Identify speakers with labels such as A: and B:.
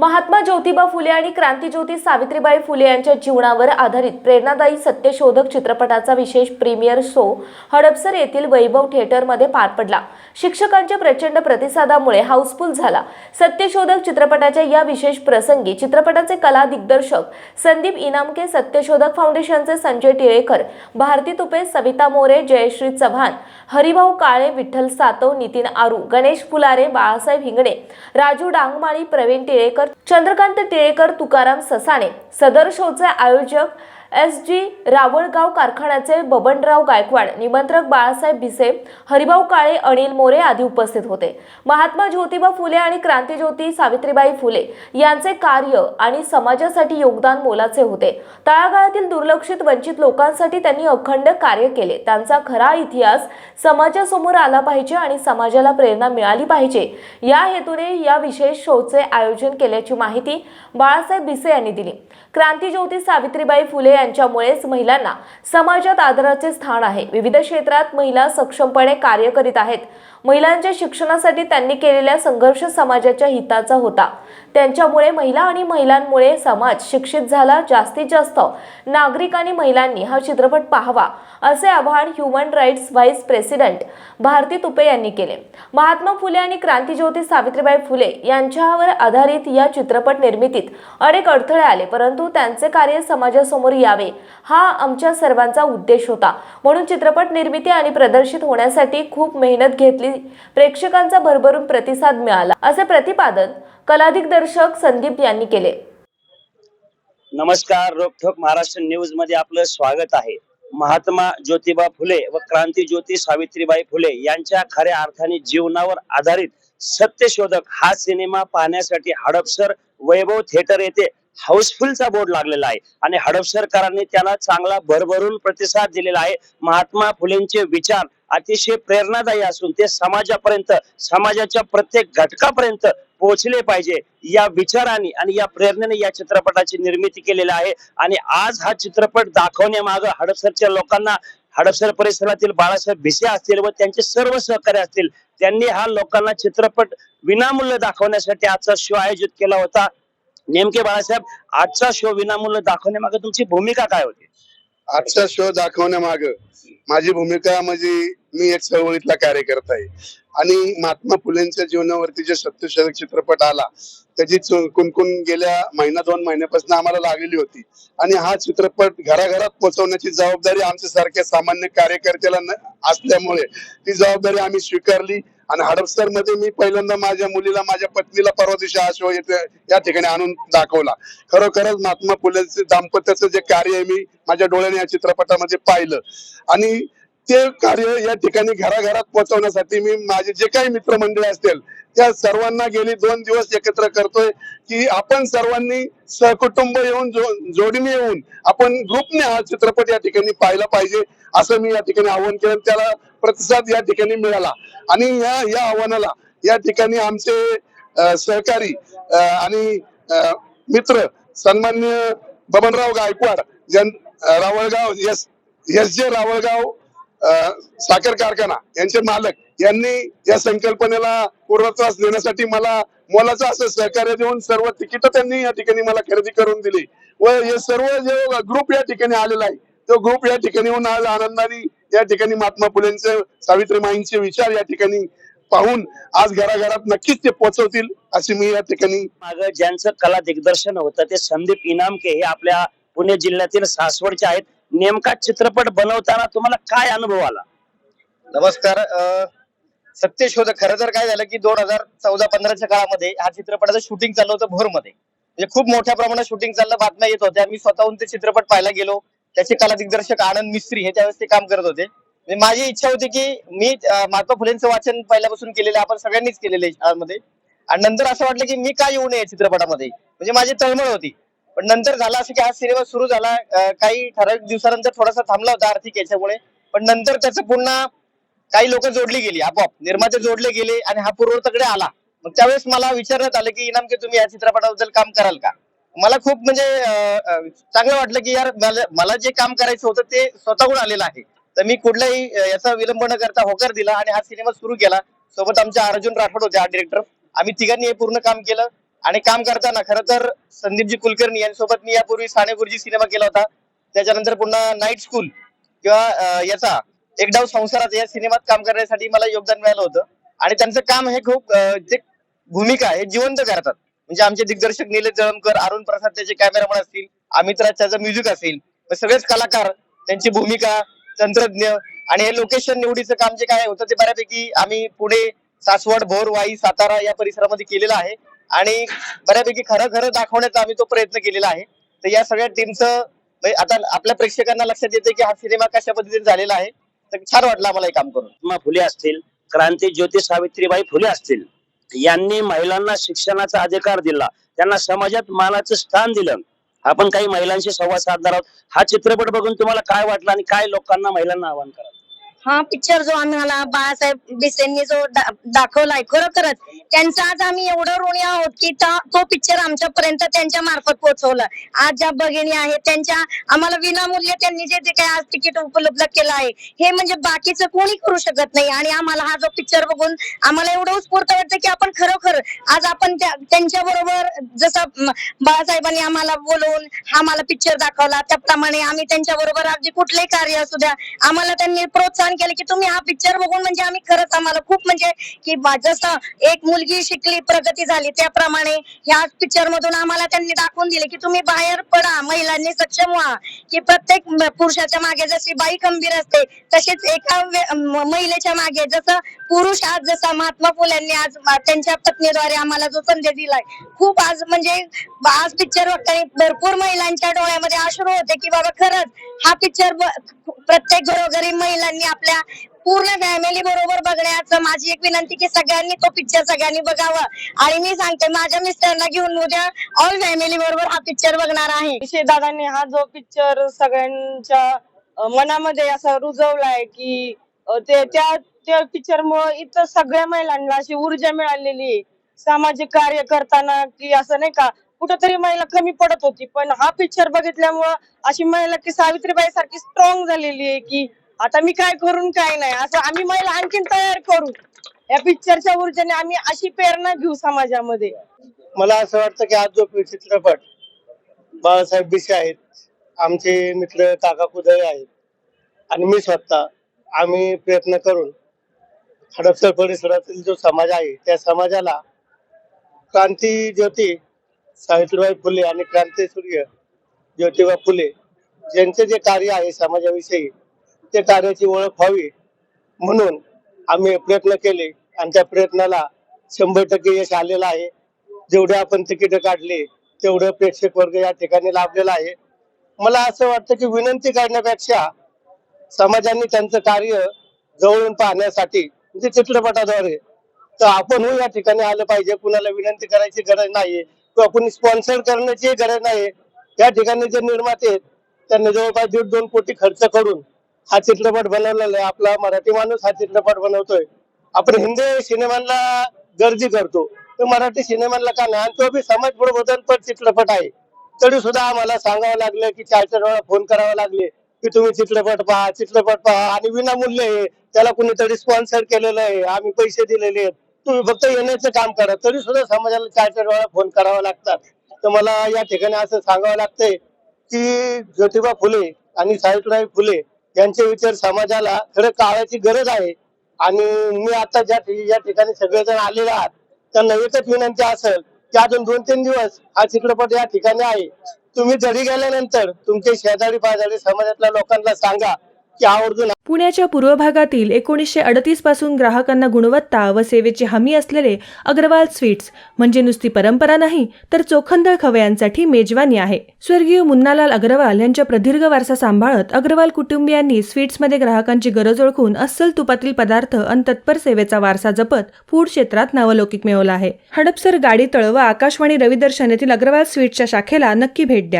A: महात्मा ज्योतिबा फुले आणि क्रांतीज्योती सावित्रीबाई फुले यांच्या जीवनावर आधारित प्रेरणादायी सत्यशोधक चित्रपटाचा विशेष प्रीमियर शो हडपसर येथील वैभव थिएटरमध्ये पार पडला। शिक्षकांच्या प्रचंड प्रतिसादामुळे हाऊसफुल झाला। सत्यशोधक चित्रपटाच्या या विशेष प्रसंगी चित्रपटाचे कला दिग्दर्शक संदीप इनामके, सत्यशोधक फाउंडेशनचे संजय टिळेकर, भारती तुपे, सविता मोरे, जयश्री चव्हाण, हरिभाऊ काळे, विठ्ठल सातव, नितीन आरू, गणेश फुलारे, बाळासाहेब हिंगणे, राजू डांगमाळी, प्रवीण टिळेकर, चंद्रकांत टिळेकर, तुकाराम ससाणे, सदर शोचे आयोजक SG रावळगाव कारखान्याचे बबनराव गायकवाड, निमंत्रक बाळासाहेब भिसे, हरिभाऊ काळे, अनिल मोरे आदी उपस्थित होते। महात्मा ज्योतिबा फुले आणि क्रांतीज्योती सावित्रीबाई फुले यांचे कार्य आणि समाजासाठी योगदान मोलाचे होते। तळागाळातील दुर्लक्षित वंचित लोकांसाठी त्यांनी अखंड कार्य केले। त्यांचा खरा इतिहास समाजासमोर आला पाहिजे आणि समाजाला प्रेरणा मिळाली पाहिजे या हेतूने या विशेष शोचे आयोजन केल्याची माहिती बाळासाहेब भिसे यांनी दिली। क्रांतीज्योती सावित्रीबाई फुले यांच्यामुळेच महिलांना समाजात आदराचे स्थान आहे। विविध क्षेत्रात महिला सक्षमपणे कार्य करीत आहेत। महिलांच्या शिक्षणासाठी त्यांनी केलेला संघर्ष समाजाच्या हिताचा होता। त्यांच्यामुळे महिला आणि महिलांमुळे समाज शिक्षित झाला। जास्तीत जास्त नागरिकांनी महिलांनी हा चित्रपट पाहावा असे आवाहन human rights vice president Bharati Tupe यांनी केले। महात्मा फुले आणि क्रांतीज्योती सावित्रीबाई फुले यांच्यावर आधारित या चित्रपट निर्मितीत अनेक अडथळे आले, परंतु त्यांचे कार्य समाजासमोर यावे हा आमच्या सर्वांचा उद्देश होता। म्हणून चित्रपट निर्मिती आणि प्रदर्शित होण्यासाठी खूप मेहनत घेतली। प्रेक्षकांचा भरभरून प्रतिसाद मिळाला असे प्रतिपादन कला दिग्दर्शक संदीप यांनी केले।
B: नमस्कार, रोकठोक महाराष्ट्र न्यूज मध्ये आपलं स्वागत आहे। महात्मा ज्योतिबा फुले व क्रांतीज्योती सावित्रीबाई फुले यांच्या खऱ्या अर्थाने जीवनावर आधारित सत्यशोधक हा सिनेमा पाहण्यासाठी हडपसर वैभव थिएटर येथे हाऊसफुलचा बोर्ड लागलेला आहे आणि हडपसरकरांनी त्याला चांगला भरभरून प्रतिसाद दिलेला आहे। महात्मा फुलेंचे विचार अतिशय प्रेरणादायी असून ते समाजापर्यंत, समाजाच्या प्रत्येक घटकापर्यंत पोहोचले पाहिजे या विचाराने आणि या प्रेरणेने या चित्रपटाची निर्मिती केलेली आहे। आणि आज हा चित्रपट दाखवण्यामागे हडपसरच्या लोकांना, हडपसर परिसरातील बाळासाहेब भिसे असतील व त्यांचे सर्व सहकारी असतील, त्यांनी हा लोकांना चित्रपट विनामूल्य दाखवण्यासाठी आजचा शो आयोजित केला होता। नेमके बाळासाहेब, आजचा शो विनामूल्य दाखवण्यामागे तुमची भूमिका काय होती?
C: आजचा शो दाखवण्यामागे माझी भूमिका म्हणजे मी एक चळवळीतला कार्यकर्ता आहे आणि महात्मा फुलेंच्या जीवनावरती जे सत्यशोधक चित्रपट आला त्याची कुणकुण गेल्या महिना 2 महिन्यापासून आम्हाला लागलेली होती आणि हा चित्रपट घराघरात पोहोचवण्याची जबाबदारी आमच्या सारख्या सामान्य कार्यकर्त्याला असल्यामुळे ती जबाबदारी आम्ही स्वीकारली आणि हडपसर मध्ये मी पहिल्यांदा माझ्या मुलीला, माझ्या पत्नीला परवा दिवशी हा शो या ठिकाणी आणून दाखवला। खरोखरच महात्मा फुलेंचे दाम्पत्याचं जे कार्य आहे मी माझ्या डोळ्याने या चित्रपटामध्ये पाहिलं आणि ते कार्य या ठिकाणी घराघरात पोहोचवण्यासाठी मी माझे जे काही मित्रमंडळी असतील त्या सर्वांना गेली 2 दिवस एकत्र करतोय की आपण सर्वांनी सहकुटुंब येऊन जोडीने येऊन आपण ग्रुपने हा चित्रपट या ठिकाणी पाहिला पाहिजे असं मी या ठिकाणी आवाहन केलं। त्याला प्रतिसाद या ठिकाणी मिळाला आणि या आव्हानाला या ठिकाणी आमचे सहकारी आणि मित्र सन्माननीय बबनराव गायकवाड, रावळगाव SG रावळगाव साखर कारखाना यांचे मालक यांनी या संकल्पनेला पूर्णत्वास देण्यासाठी मला मोलाचं असं सहकार्य देऊन सर्व तिकीट त्यांनी या ठिकाणी मला खरेदी करून दिली व हे सर्व जे ग्रुप या ठिकाणी आलेला आहे तो ग्रुप या ठिकाणी येऊन आज आनंदाने या ठिकाणी महात्मा फुलेंचे, सावित्रीबाईंचे विचार या ठिकाणी पाहून आज घराघरात नक्कीच ते पोहोचवतील अशी मी या ठिकाणी।
B: ज्यांचं कला दिग्दर्शन होतं ते संदीप इनामके हे आपल्या पुणे जिल्ह्यातील सासवडचे आहेत। नेमका चित्रपट बनवताना तुम्हाला काय अनुभव आला?
D: नमस्कार। सत्यशोधक खरं तर काय झालं की 2014-15च्या काळामध्ये हा चित्रपटाचं शूटिंग चाललं होतं भोरमध्ये, म्हणजे खूप मोठ्या प्रमाणात शूटिंग चाललं, बातम्या येत होत्या। मी स्वतःहून ते चित्रपट पाहायला गेलो। त्याचे कला दिग्दर्शक आनंद मिस्त्री हे त्यावेळेस ते काम करत होते। माझी इच्छा होती की मी महात्मा फुलेंचं वाचन पहिल्यापासून केलेलं, आपण सगळ्यांनीच केलेलं आहे शाळांमध्ये, आणि नंतर असं वाटलं की मी काय येऊ नये चित्रपटामध्ये, म्हणजे माझी तळमळ होती। पण नंतर झालं असं की हा सिनेमा सुरू झाला, काही ठराविक दिवसानंतर थोडासा थांबला होता आर्थिक याच्यामुळे, पण नंतर त्याचं पुन्हा काही लोक जोडली गेली, आपोआप निर्माते जोडले गेले आणि हा पूर्वतकडे आला। मग त्यावेळेस मला विचारण्यात आलं की इनामके तुम्ही या चित्रपटाबद्दल काम कराल का? मला खूप म्हणजे चांगलं वाटलं की यार मला जे काम करायचं होतं ते स्वतःहून आलेलं आहे, तर मी कुठलाही याचा विलंब न करता होकार दिला आणि हा सिनेमा सुरू केला। सोबत आमच्या अर्जुन राठोड होते, हा डिरेक्टर। आम्ही तिघांनी हे पूर्ण काम केलं आणि काम करताना खरं तर संदीपजी कुलकर्णी यांच्यासोबत मी यापूर्वी साने गुरुजी सिनेमा केला होता. त्याच्यानंतर पुन्हा नाईट स्कूल किंवा याचा एक डाव संसाराचा या सिनेमात काम करण्यासाठी मला योगदान मिळालं होतं. आणि त्यांचं काम हे खूप जे भूमिका हे जिवंत करतात. म्हणजे आमचे दिग्दर्शक निलेश जळमकर, अरुण प्रसाद त्याचे कॅमेरामन असतील, अमित राज त्याचं म्युझिक असेल, सगळेच कलाकार त्यांची भूमिका, तंत्रज्ञ आणि हे लोकेशन निवडीचं काम जे काय होतं ते बऱ्यापैकी आम्ही पुणे, सासवड, भोर, वाई, सातारा या परिसरामध्ये केलेलं आहे. आणि बऱ्यापैकी खरं दाखवण्याचा आम्ही तो प्रयत्न केलेला आहे. तर या सगळ्या टीमचं आता आपल्या प्रेक्षकांना लक्षात येते की हा सिनेमा कशा पद्धतीने झालेला आहे. तर छान वाटलं आम्हाला हे काम करून.
B: महात्मा फुले असतील, क्रांती ज्योती सावित्रीबाई फुले असतील, यांनी महिलांना शिक्षणाचा अधिकार दिला, त्यांना समाजात मानाचं स्थान दिलं. आपण काही महिलांशी संवाद साधणार आहोत. हा चित्रपट बघून तुम्हाला काय वाटलं आणि काय लोकांना महिलांना आवाहन करा?
E: हा पिक्चर जो आम्हाला बाळासाहेब बिसेंनी जो दाखवलाय, खरोखरच त्यांचा आज आम्ही एवढं ऋणी आहोत की तो पिक्चर आमच्यापर्यंत त्यांच्या मार्फत पोहोचवला. आज ज्या भगिनी आहेत त्यांच्या आम्हाला विनामूल्य त्यांनी जे काही आज तिकीट उपलब्ध केलं आहे, हे म्हणजे बाकीचं कोणी करू शकत नाही. आणि आम्हाला हा जो पिक्चर बघून आम्हाला एवढं उत्स्फूर्त वाटतं की आपण खरोखर आज आपण त्यांच्या बरोबर जसं बाळासाहेबांनी आम्हाला बोलवून हा मला पिक्चर दाखवला, त्याप्रमाणे आम्ही त्यांच्या बरोबर अगदी कुठलंही कार्य असू द्या आम्हाला त्यांनी प्रोत्साहन केलं की तुम्ही हा पिक्चर बघून म्हणजे आम्ही खरंच आम्हाला खूप म्हणजे की जसं एक मुलगी शिकली प्रगती झाली त्याप्रमाणे ह्या पिक्चर मधून आम्हाला त्यांनी दाखवून दिले की तुम्ही बाहेर पडा, महिलांनी सक्षम व्हा. की प्रत्येक पुरुषाच्या मागे जशी बाई खंबीर असते तसेच एका महिलेच्या मागे जसं पुरुष आज जसा महात्मा फुल्यांनी आज त्यांच्या पत्नीद्वारे आम्हाला जो संदेश दिलाय, खूप आज म्हणजे आज पिक्चर बघताना भरपूर महिलांच्या डोळ्यामध्ये अश्रू होते की बाबा खरंच हा पिक्चर प्रत्येक घरोघरी महिलांनी आपल्या पूर्ण फॅमिली बरोबर बघण्याचं माझी एक विनंती की सगळ्यांनी तो पिक्चर सगळ्यांनी बघावा. आणि मी सांगते माझ्या मिस्टरना घेऊन उद्या ऑल फॅमिली बरोबर हा पिक्चर बघणार आहे.
F: दादांनी हा जो पिक्चर सगळ्यांच्या मनामध्ये असा रुजवलाय की त्या पिक्चर मुळे इथं सगळ्या महिलांना अशी ऊर्जा मिळालेली आहे सामाजिक कार्य करताना. की असं नाही का कुठंतरी महिला कमी पडत होती, पण हा पिक्चर बघितल्यामुळं अशी महिला की सावित्रीबाई सारखी स्ट्रॉंग झालेली आहे की आता मी काय करून काय नाही असं आम्ही महिला आणखीन तयार करू. या पिक्चरच्या ऊर्जेने आम्ही अशी प्रेरणा घेऊ समाजामध्ये.
G: मला असं वाटतं की आज जो चित्रपट बाळासाहेब बिसे आहेत, आमचे मित्र काका कुदळे आहेत आणि मी स्वतः आम्ही प्रयत्न करून हडपसर परिसरातील जो समाज आहे त्या समाजाला क्रांती ज्योती सावित्रीबाई फुले आणि क्रांतीसूर्य ज्योतिबा फुले यांचे जे कार्य आहे समाजाविषयी ते कार्याची ओळख व्हावी म्हणून आम्ही प्रयत्न केले आणि त्या प्रयत्नाला 100% यश आलेलं आहे. जेवढे आपण तिकीट काढले तेवढं प्रेक्षक वर्ग या ठिकाणी लाभलेला आहे. मला असं वाटतं की विनंती करण्यापेक्षा समाजाने त्यांचं कार्य जवळून पाहण्यासाठी म्हणजे चित्रपटाद्वारे तर आपणही या ठिकाणी आलं पाहिजे. कुणाला विनंती करायची गरज नाहीये किंवा कुणी स्पॉन्सर करण्याची गरज नाही. या ठिकाणी जे निर्माते आहेत त्यांनी जवळपास 1.5-2 कोटी खर्च करून हा चित्रपट बनवलेला आहे. आपला मराठी माणूस हा चित्रपट बनवतोय. आपण हिंदी सिनेमांना गर्दी करतो तर मराठी सिनेमांना का नाही, तो बी समाज प्रबोधनपर चित्रपट आहे. तरी सुद्धा आम्हाला सांगावं लागलं की 4-4 वेळा फोन करावे लागले की तुम्ही चित्रपट पहा आणि विनामूल्य आहे, त्याला कुणीतरी स्पॉन्सर केलेलं आहे, आम्ही पैसे दिलेले आहेत, तुम्ही फक्त येण्याचं काम करा. तरी सुद्धा समाजाला 4-4 वेळा फोन करावा लागतात. तर मला या ठिकाणी असं सांगावं लागतंय की ज्योतिबा फुले आणि सावित्रीबाई फुले यांचे विचार समाजाला खरं काळाची गरज आहे. आणि मी आता या ठिकाणी सगळेजण आलेले आहात त्यांना एकच विनंती असेल की अजून 2-3 दिवस हा चित्रपट या ठिकाणी आहे. तुम्ही घरी गेल्यानंतर तुमचे शेजारी पाजारी समाजातल्या लोकांना सांगा की आवर्जून.
H: पुण्याच्या पूर्व भागातील 1938 पासून ग्राहकांना गुणवत्ता व सेवेची हमी असलेले अग्रवाल स्वीट्स म्हणजे नुसती परंपरा नाही तर चोखंदळ खवयांसाठी मेजवानी आहे. स्वर्गीय मुन्नालाल अग्रवाल यांच्या प्रदीर्घ वारसा सांभाळत अग्रवाल कुटुंबियांनी स्वीट्समध्ये ग्राहकांची गरज ओळखून अस्सल तुपातील पदार्थ आणि तत्पर सेवेचा वारसा जपत फूड क्षेत्रात नावलौकिक मिळवला आहे. हडपसर गाडीतळ व आकाशवाणी रविदर्शन येथील अग्रवाल स्वीट्सच्या शाखेला नक्की भेट द्या.